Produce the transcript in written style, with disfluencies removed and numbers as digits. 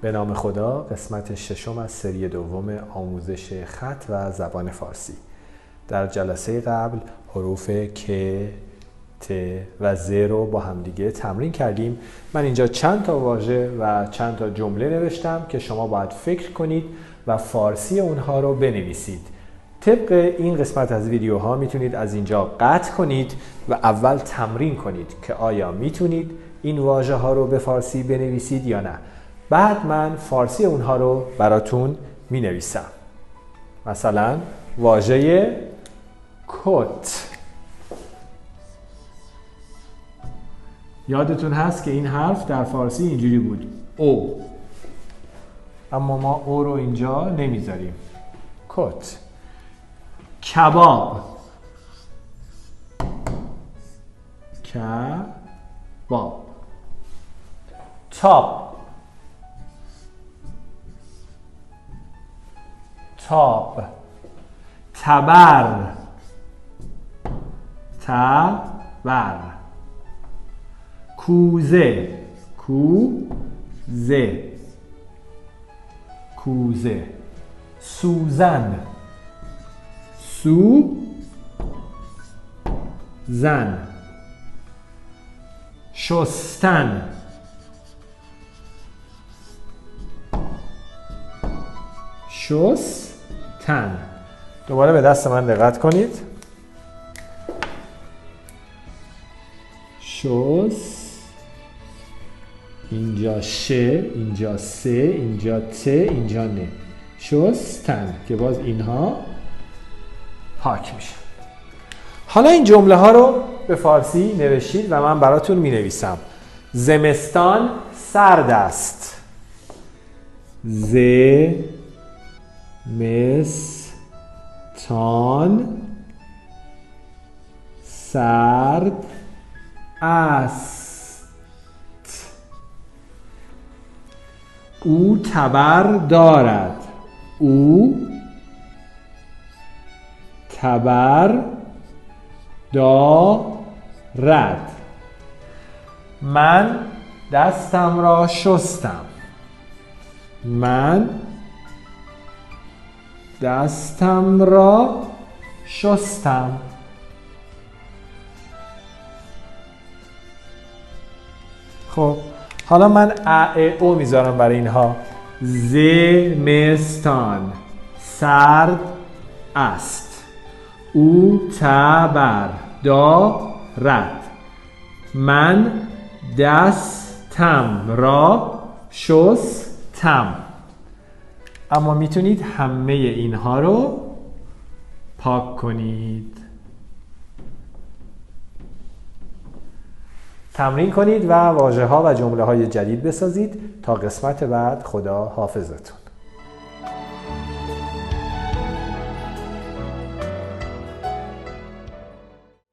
به نام خدا، قسمت ششم از سری دوم آموزش خط و زبان فارسی. در جلسه قبل حروف ک، ت و ز رو با همدیگه تمرین کردیم. من اینجا چند تا واژه و چند تا جمله نوشتم که شما باید فکر کنید و فارسی اونها رو بنویسید. طبق این قسمت از ویدیوها میتونید از اینجا قطع کنید و اول تمرین کنید که آیا میتونید این واژه ها رو به فارسی بنویسید یا نه. بعد من فارسی اونها رو براتون می نویسم. مثلا واژه کت. یادتون هست که این حرف در فارسی اینجوری بود، او، اما ما او رو اینجا نمیذاریم. کت. کباب. کباب. تاپ. تاب. تبر. تبر. کوزه. کوزه. کوزه. سوزن. سوزن. شستن. شستن. دوباره به دست من دقت کنید. شست. اینجا ش، اینجا س، اینجا ت، اینجا ن. شستن که باز اینها پاک میشه. حالا این جمله ها رو به فارسی نوشید و من براتون می نویسم. زمستان سرد است. زمستان سرد است. او تبر دارد. او تبر دارد. من دستم را شستم. من دستم را شستم. خب حالا من او میذارم برای اینها. زمستان سرد است. او تبر دارد. من دستم را شستم. اما میتونید همه اینها رو پاک کنید. تمرین کنید و واژه ها و جمله های جدید بسازید. تا قسمت بعد، خدا حافظتون.